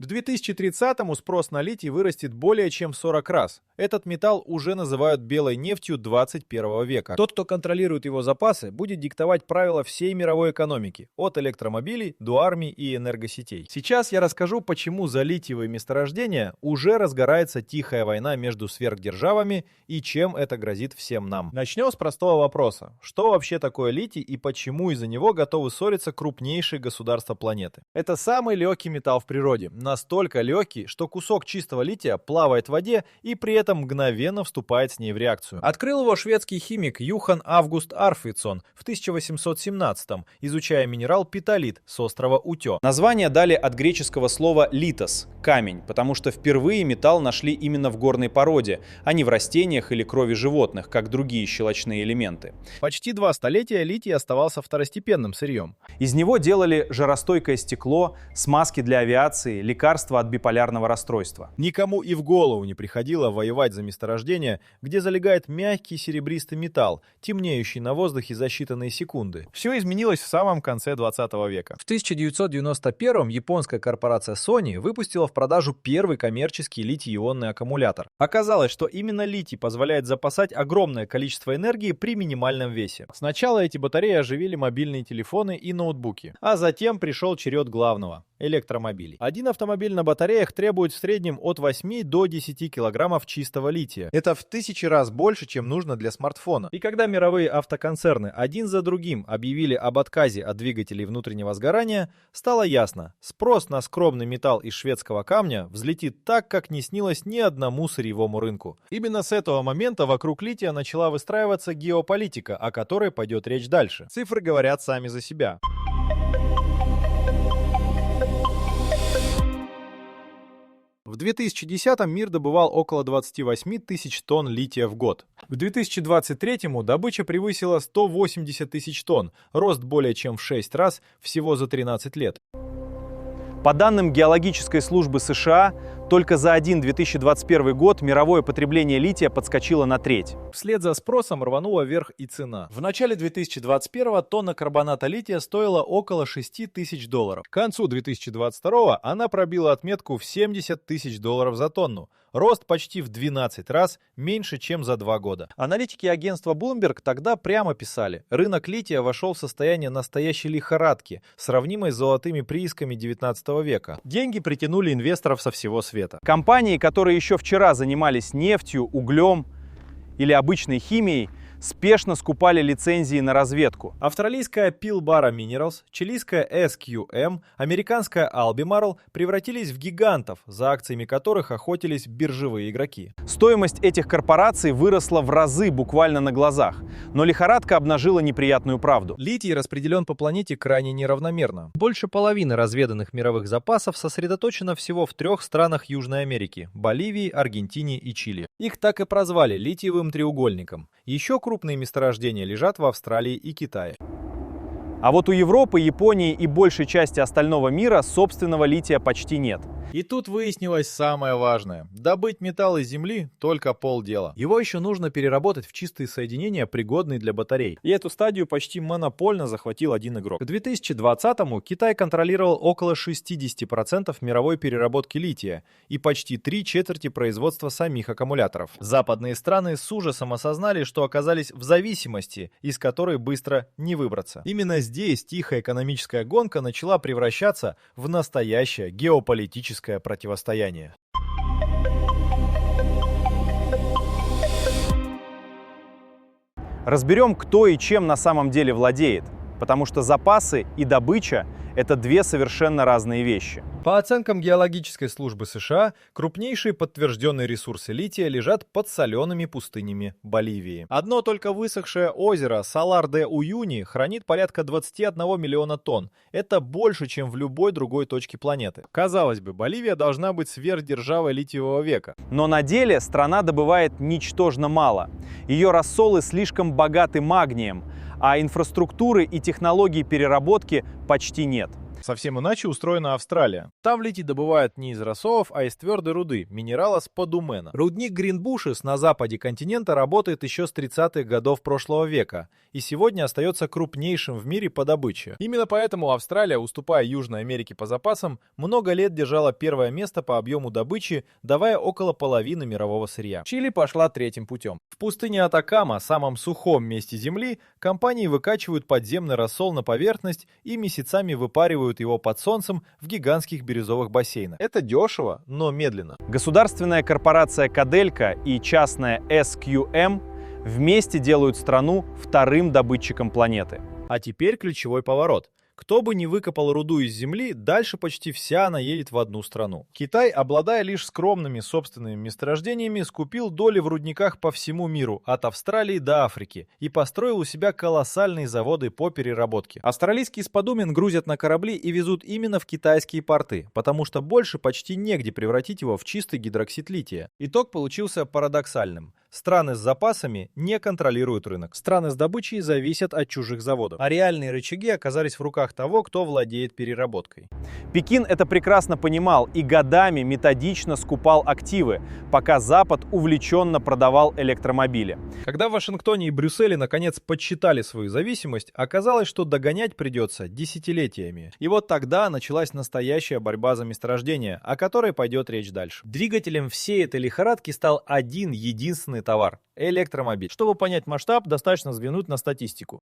К 2030-му спрос на литий вырастет более чем в 40 раз. Этот металл уже называют белой нефтью 21 века. Тот, кто контролирует его запасы, будет диктовать правила всей мировой экономики, от электромобилей до армий и энергосетей. Сейчас я расскажу, почему за литиевые месторождения уже разгорается тихая война между сверхдержавами и чем это грозит всем нам. Начнем с простого вопроса. Что вообще такое литий и почему из-за него готовы ссориться крупнейшие государства планеты? Это самый легкий металл в природе. Настолько легкий, что кусок чистого лития плавает в воде и при этом мгновенно вступает с ней в реакцию. Открыл его шведский химик Юхан Август Арфвидсон в 1817-м, изучая минерал питолит с острова Утё. Название дали от греческого слова «литос» — камень, потому что впервые металл нашли именно в горной породе, а не в растениях или крови животных, как другие щелочные элементы. Почти 2 столетия литий оставался второстепенным сырьем. Из него делали жаростойкое стекло, смазки для авиации, лекарства от биполярного расстройства. Никому и в голову не приходило воевать за месторождение, где залегает мягкий серебристый металл, темнеющий на воздухе за считанные секунды. Все изменилось в самом конце 20 века. В 1991-м японская корпорация Sony выпустила в продажу первый коммерческий литий-ионный аккумулятор. Оказалось, что именно литий позволяет запасать огромное количество энергии при минимальном весе. Сначала эти батареи оживили мобильные телефоны и ноутбуки, а затем пришел черед главного — электромобилей. Один автомобиль на батареях требует в среднем от 8 до 10 килограммов чистого лития. Это в 1000 раз больше, чем нужно для смартфона. И когда мировые автоконцерны один за другим объявили об отказе от двигателей внутреннего сгорания, стало ясно: спрос на скромный металл из шведского камня взлетит так, как не снилось ни одному сырьевому рынку. Именно с этого момента вокруг лития начала выстраиваться геополитика, о которой пойдет речь дальше. Цифры говорят сами за себя. В 2010-м мир добывал около 28 тысяч тонн лития в год. К 2023-му добыча превысила 180 тысяч тонн, рост более чем в 6 раз всего за 13 лет. По данным Геологической службы США, только за один 2021 год мировое потребление лития подскочило на треть. Вслед за спросом рванула вверх и цена. В начале 2021 тонна карбоната лития стоила около $6000. К концу 2022 она пробила отметку в $70 тысяч за тонну. Рост почти в 12 раз меньше, чем за 2 года. Аналитики агентства Bloomberg тогда прямо писали: рынок лития вошел в состояние настоящей лихорадки, сравнимой с золотыми приисками 19 века. Деньги притянули инвесторов со всего света. Компании, которые еще вчера занимались нефтью, углем или обычной химией, спешно скупали лицензии на разведку. Австралийская Pilbara Minerals, чилийская SQM, американская Albemarle превратились в гигантов, за акциями которых охотились биржевые игроки. Стоимость этих корпораций выросла в разы буквально на глазах, но лихорадка обнажила неприятную правду. Литий распределен по планете крайне неравномерно. Больше половины разведанных мировых запасов сосредоточено всего в 3 странах Южной Америки — Боливии, Аргентине и Чили. Их так и прозвали литиевым треугольником. Еще крупные месторождения лежат в Австралии и Китае. А вот у Европы, Японии и большей части остального мира собственного лития почти нет. И тут выяснилось самое важное. Добыть металл из земли — только полдела. Его еще нужно переработать в чистые соединения, пригодные для батарей. И эту стадию почти монопольно захватил один игрок. К 2020-му Китай контролировал около 60% мировой переработки лития и почти 3/4 производства самих аккумуляторов. Западные страны с ужасом осознали, что оказались в зависимости, из которой быстро не выбраться. Именно здесь тихая экономическая гонка начала превращаться в настоящее геополитическое противостояние. Разберем, кто и чем на самом деле владеет, потому что запасы и добыча — это 2 совершенно разные вещи. По оценкам Геологической службы США, крупнейшие подтвержденные ресурсы лития лежат под солеными пустынями Боливии. Одно только высохшее озеро Салар-де-Уюни хранит порядка 21 миллиона тонн. Это больше, чем в любой другой точке планеты. Казалось бы, Боливия должна быть сверхдержавой литиевого века. Но на деле страна добывает ничтожно мало. Ее рассолы слишком богаты магнием, а инфраструктуры и технологий переработки почти нет. Совсем иначе устроена Австралия. Там литий добывают не из рассолов, а из твердой руды, минерала сподумена. Рудник Гринбушес на западе континента работает еще с 30-х годов прошлого века и сегодня остается крупнейшим в мире по добыче. Именно поэтому Австралия, уступая Южной Америке по запасам, много лет держала первое место по объему добычи, давая около половины мирового сырья. Чили пошла третьим путем. В пустыне Атакама, самом сухом месте Земли, компании выкачивают подземный рассол на поверхность и месяцами выпаривают его под солнцем в гигантских бирюзовых бассейнах. Это дешево, но медленно. Государственная корпорация Коделька и частная SQM вместе делают страну вторым добытчиком планеты. А теперь ключевой поворот. Кто бы ни выкопал руду из земли, дальше почти вся она едет в одну страну. Китай, обладая лишь скромными собственными месторождениями, скупил доли в рудниках по всему миру, от Австралии до Африки, и построил у себя колоссальные заводы по переработке. Австралийский сподумен грузят на корабли и везут именно в китайские порты, потому что больше почти негде превратить его в чистый гидроксид лития. Итог получился парадоксальным. Страны с запасами не контролируют рынок. Страны с добычей зависят от чужих заводов. А реальные рычаги оказались в руках того, кто владеет переработкой. Пекин это прекрасно понимал и годами методично скупал активы, пока Запад увлеченно продавал электромобили. Когда в Вашингтоне и Брюсселе наконец подсчитали свою зависимость, оказалось, что догонять придется десятилетиями. И вот тогда началась настоящая борьба за месторождение, о которой пойдет речь дальше. Двигателем всей этой лихорадки стал один единственный товар – электромобиль. Чтобы понять масштаб, достаточно взглянуть на статистику.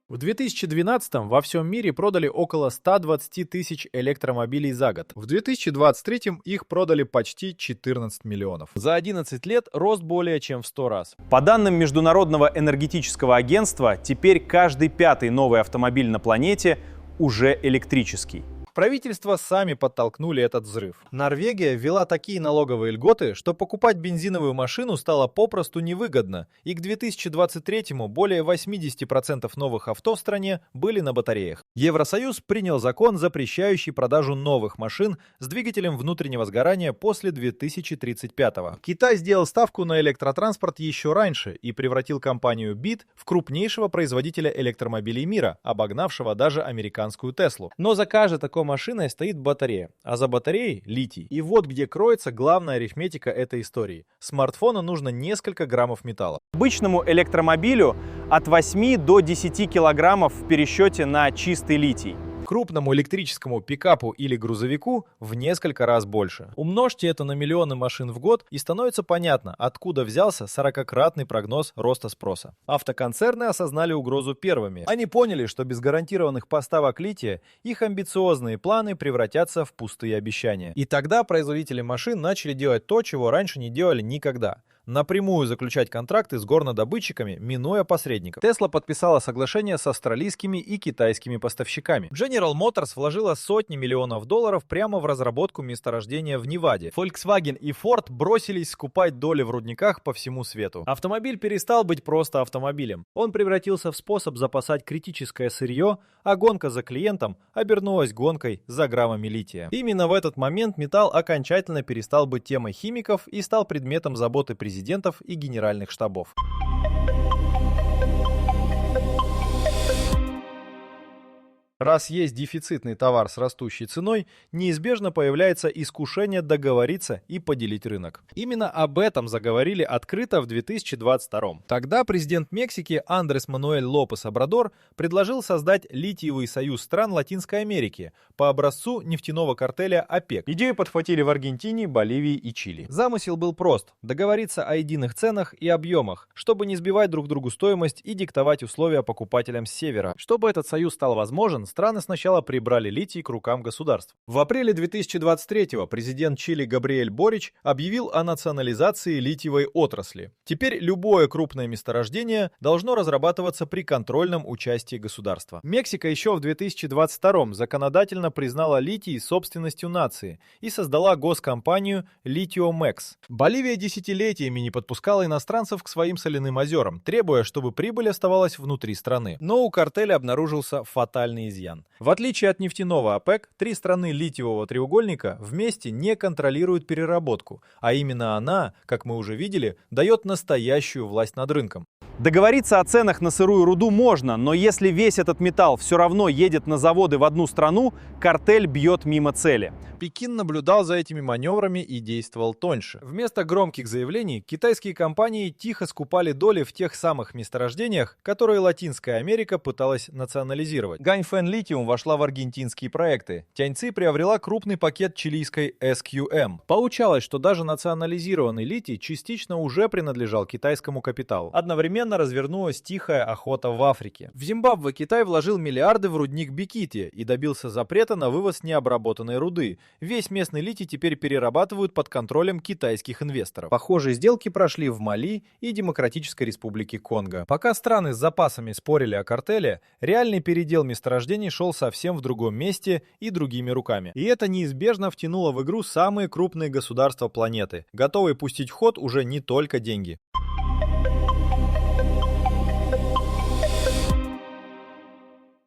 В 2012-м во всем мире продали около 120 тысяч электромобилей за год. В 2023-м их продали почти 14 миллионов. За 11 лет рост более чем в 100 раз. По данным Международного энергетического агентства, теперь каждый пятый новый автомобиль на планете уже электрический. Правительства сами подтолкнули этот взрыв. Норвегия ввела такие налоговые льготы, что покупать бензиновую машину стало попросту невыгодно, и к 2023-му более 80% новых авто в стране были на батареях. Евросоюз принял закон, запрещающий продажу новых машин с двигателем внутреннего сгорания после 2035-го. Китай сделал ставку на электротранспорт еще раньше и превратил компанию BYD в крупнейшего производителя электромобилей мира, обогнавшего даже американскую Теслу. Но за каждой такой машиной стоит батарея, а за батареей литий. И вот где кроется главная арифметика этой истории. Смартфону нужно несколько граммов металла. Обычному электромобилю от 8 до 10 килограммов в пересчете на чистый литий. Крупному электрическому пикапу или грузовику в несколько раз больше. Умножьте это на миллионы машин в год, и становится понятно, откуда взялся 40-кратный прогноз роста спроса. Автоконцерны осознали угрозу первыми. Они поняли, что без гарантированных поставок лития их амбициозные планы превратятся в пустые обещания. И тогда производители машин начали делать то, чего раньше не делали никогда. Напрямую заключать контракты с горнодобытчиками, минуя посредников. Tesla подписала соглашение с австралийскими и китайскими поставщиками. General Motors вложила сотни миллионов долларов прямо в разработку месторождения в Неваде. Volkswagen и Ford бросились скупать доли в рудниках по всему свету. Автомобиль перестал быть просто автомобилем. Он превратился в способ запасать критическое сырье, а гонка за клиентом обернулась гонкой за граммами лития. Именно в этот момент металл окончательно перестал быть темой химиков и стал предметом заботы президентов и генеральных штабов. Раз есть дефицитный товар с растущей ценой, неизбежно появляется искушение договориться и поделить рынок. Именно об этом заговорили открыто в 2022. Тогда президент Мексики Андрес Мануэль Лопес Обрадор предложил создать литиевый союз стран Латинской Америки по образцу нефтяного картеля ОПЕК. Идею подхватили в Аргентине, Боливии и Чили. Замысел был прост – договориться о единых ценах и объемах, чтобы не сбивать друг другу стоимость и диктовать условия покупателям с севера. Чтобы этот союз стал возможен, страны сначала прибрали литий к рукам государств. В апреле 2023-го президент Чили Габриэль Борич объявил о национализации литиевой отрасли. Теперь любое крупное месторождение должно разрабатываться при контрольном участии государства. Мексика еще в 2022-м законодательно признала литий собственностью нации и создала госкомпанию Lithiumex. Боливия десятилетиями не подпускала иностранцев к своим соляным озерам, требуя, чтобы прибыль оставалась внутри страны. Но у картеля обнаружился фатальный изъян. В отличие от нефтяного ОПЕК, три страны литиевого треугольника вместе не контролируют переработку, а именно она, как мы уже видели, дает настоящую власть над рынком. Договориться о ценах на сырую руду можно, но если весь этот металл все равно едет на заводы в одну страну, картель бьет мимо цели. Пекин наблюдал за этими маневрами и действовал тоньше. Вместо громких заявлений китайские компании тихо скупали доли в тех самых месторождениях, которые Латинская Америка пыталась национализировать. Ганьфэн Lithium вошла в аргентинские проекты. Тяньци приобрела крупный пакет чилийской SQM. Получалось, что даже национализированный литий частично уже принадлежал китайскому капиталу. Одновременно развернулась тихая охота в Африке. В Зимбабве Китай вложил миллиарды в рудник Бекити и добился запрета на вывоз необработанной руды. Весь местный литий теперь перерабатывают под контролем китайских инвесторов. Похожие сделки прошли в Мали и Демократической Республике Конго. Пока страны с запасами спорили о картеле, реальный передел месторождений шел совсем в другом месте и другими руками. И это неизбежно втянуло в игру самые крупные государства планеты, готовые пустить в ход уже не только деньги.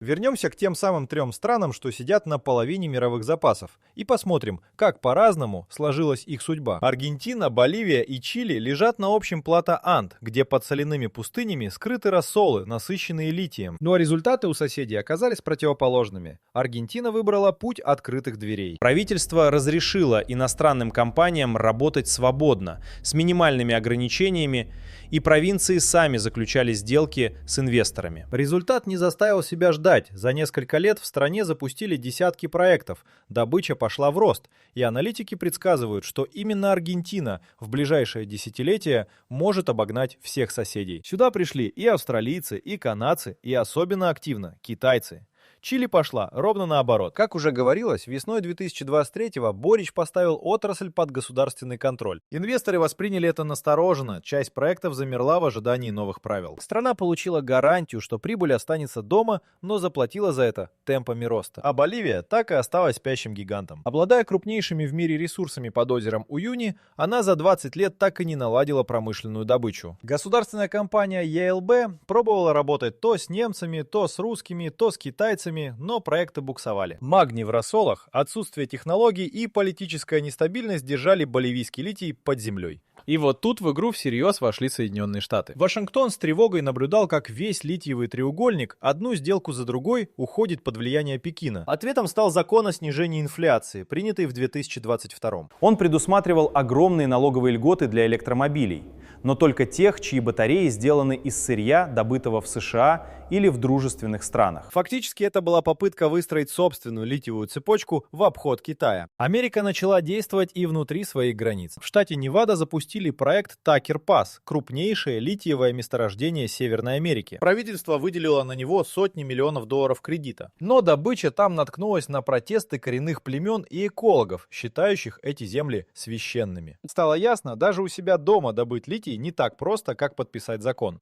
Вернемся к тем самым 3 странам, что сидят на половине мировых запасов, и посмотрим, как по-разному сложилась их судьба. Аргентина, Боливия и Чили лежат на общем плато Анд, где под соляными пустынями скрыты рассолы, насыщенные литием. Но результаты у соседей оказались противоположными. Аргентина выбрала путь открытых дверей. Правительство разрешило иностранным компаниям работать свободно, с минимальными ограничениями, и провинции сами заключали сделки с инвесторами. Результат не заставил себя ждать. За несколько лет в стране запустили десятки проектов, добыча пошла в рост, и аналитики предсказывают, что именно Аргентина в ближайшее десятилетие может обогнать всех соседей. Сюда пришли и австралийцы, и канадцы, и особенно активно китайцы. Чили пошла ровно наоборот. Как уже говорилось, весной 2023-го Борич поставил отрасль под государственный контроль. Инвесторы восприняли это настороженно, часть проектов замерла в ожидании новых правил. Страна получила гарантию, что прибыль останется дома, но заплатила за это темпами роста. А Боливия так и осталась спящим гигантом. Обладая крупнейшими в мире ресурсами под озером Уюни, она за 20 лет так и не наладила промышленную добычу. Государственная компания ELB пробовала работать то с немцами, то с русскими, то с китайцами, но проекты буксовали. Магний в рассолах, отсутствие технологий и политическая нестабильность держали боливийский литий под землей. И вот тут в игру всерьез вошли Соединенные Штаты. Вашингтон с тревогой наблюдал, как весь литиевый треугольник одну сделку за другой уходит под влияние Пекина. Ответом стал закон о снижении инфляции, принятый в 2022. Он предусматривал огромные налоговые льготы для электромобилей, но только тех, чьи батареи сделаны из сырья, добытого в США или в дружественных странах. Фактически это была попытка выстроить собственную литиевую цепочку в обход Китая. Америка начала действовать и внутри своих границ. В штате Невада запустили проект Такер Пасс, крупнейшее литиевое месторождение Северной Америки. Правительство выделило на него сотни миллионов долларов кредита. Но добыча там наткнулась на протесты коренных племен и экологов, считающих эти земли священными. Стало ясно, даже у себя дома добыть литий не так просто, как подписать закон.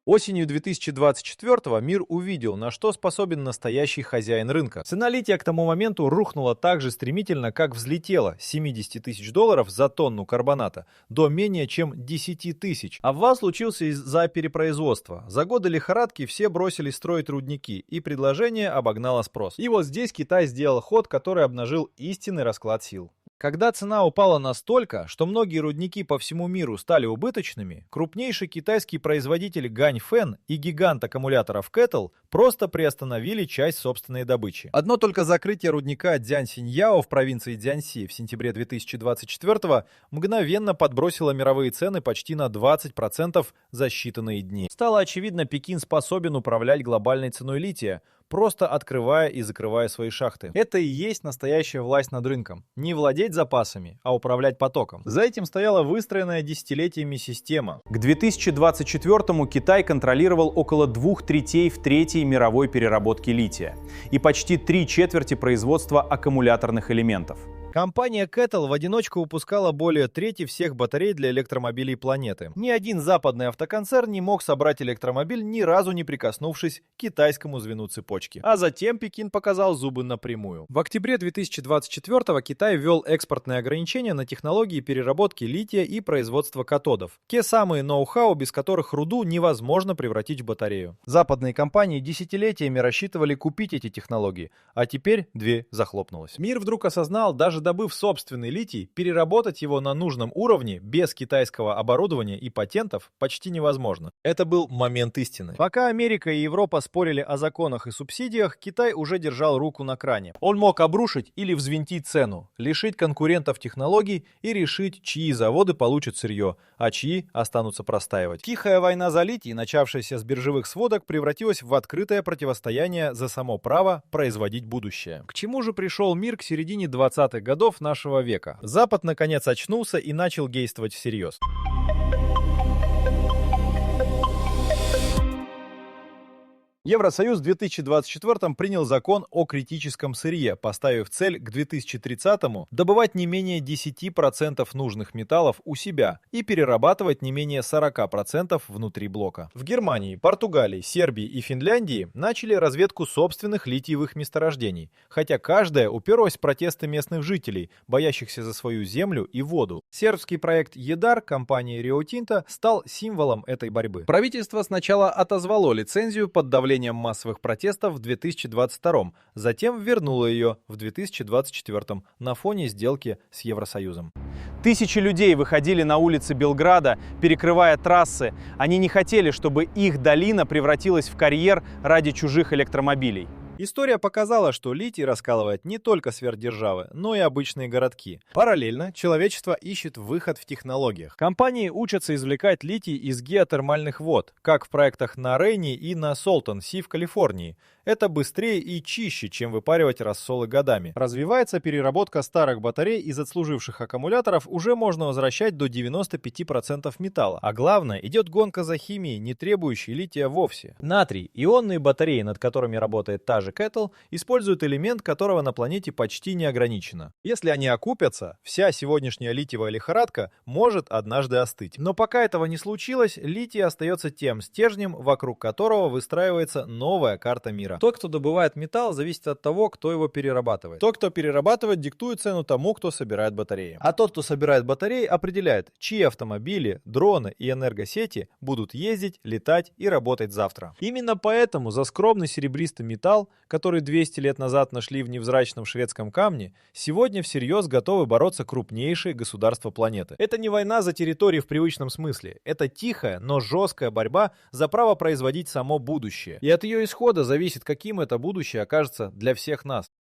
Осенью 2024-го мир увидел, на что способен настоящий хозяин рынка. Цена лития к тому моменту рухнула так же стремительно, как взлетела с 70 тысяч долларов за тонну карбоната до менее чем 10 тысяч. Обвал случился из-за перепроизводства. За годы лихорадки все бросились строить рудники, и предложение обогнало спрос. И вот здесь Китай сделал ход, который обнажил истинный расклад сил. Когда цена упала настолько, что многие рудники по всему миру стали убыточными, крупнейший китайский производитель Ганьфэн и гигант аккумуляторов Kettle просто приостановили часть собственной добычи. Одно только закрытие рудника Дзянсиньяо в провинции Цзянси в сентябре 2024 мгновенно подбросило мировые цены почти на 20% за считанные дни. Стало очевидно, Пекин способен управлять глобальной ценой лития, просто открывая и закрывая свои шахты. Это и есть настоящая власть над рынком. Не владеть запасами, а управлять потоком. За этим стояла выстроенная десятилетиями система. К 2024-му Китай контролировал около 2/3 в третьей мировой переработки лития и почти 3/4 производства аккумуляторных элементов. Компания Kettle в одиночку выпускала более трети всех батарей для электромобилей планеты. Ни один западный автоконцерн не мог собрать электромобиль, ни разу не прикоснувшись к китайскому звену цепочки. А затем Пекин показал зубы напрямую. В октябре 2024-го Китай ввел экспортные ограничения на технологии переработки лития и производства катодов. Те самые ноу-хау, без которых руду невозможно превратить в батарею. Западные компании десятилетиями рассчитывали купить эти технологии, а теперь дверь захлопнулась. Мир вдруг осознал, даже добыв собственный литий, переработать его на нужном уровне без китайского оборудования и патентов почти невозможно. Это был момент истины. Пока Америка и Европа спорили о законах и субсидиях, Китай уже держал руку на кране. Он мог обрушить или взвинтить цену, лишить конкурентов технологий и решить, чьи заводы получат сырье, а чьи останутся простаивать. Тихая война за литий, начавшаяся с биржевых сводок, превратилась в открытое противостояние за само право производить будущее. К чему же пришел мир к середине 20-х годов нашего века? Запад наконец очнулся и начал действовать всерьез. Евросоюз в 2024 принял закон о критическом сырье, поставив цель к 2030-му добывать не менее 10% нужных металлов у себя и перерабатывать не менее 40% внутри блока. В Германии, Португалии, Сербии и Финляндии начали разведку собственных литиевых месторождений, хотя каждая уперлась в протесты местных жителей, боящихся за свою землю и воду. Сербский проект «Едар» компании Rio Tinto стал символом этой борьбы. Правительство сначала отозвало лицензию под давлением массовых протестов в 2022, затем вернуло ее в 2024 на фоне сделки с Евросоюзом. Тысячи людей выходили на улицы Белграда, перекрывая трассы. Они не хотели, чтобы их долина превратилась в карьер ради чужих электромобилей. История показала, что литий раскалывает не только сверхдержавы, но и обычные городки. Параллельно человечество ищет выход в технологиях. Компании учатся извлекать литий из геотермальных вод, как в проектах на Рейне и на Солтон-Си в Калифорнии. Это быстрее и чище, чем выпаривать рассолы годами. Развивается переработка старых батарей из отслуживших аккумуляторов, уже можно возвращать до 95% металла. А главное, идет гонка за химией, не требующей лития вовсе. Натрий, ионные батареи, над которыми работает та же Kettle, используют элемент, которого на планете почти не ограничено. Если они окупятся, вся сегодняшняя литиевая лихорадка может однажды остыть. Но пока этого не случилось, литий остается тем стержнем, вокруг которого выстраивается новая карта мира. Тот, кто добывает металл, зависит от того, кто его перерабатывает. Тот, кто перерабатывает, диктует цену тому, кто собирает батареи. А тот, кто собирает батареи, определяет, чьи автомобили, дроны и энергосети будут ездить, летать и работать завтра. Именно поэтому за скромный серебристый металл, который 200 лет назад нашли в невзрачном шведском камне, сегодня всерьез готовы бороться крупнейшие государства планеты. Это не война за территории в привычном смысле. Это тихая, но жесткая борьба за право производить само будущее. И от ее исхода зависит, каким это будущее окажется для всех нас.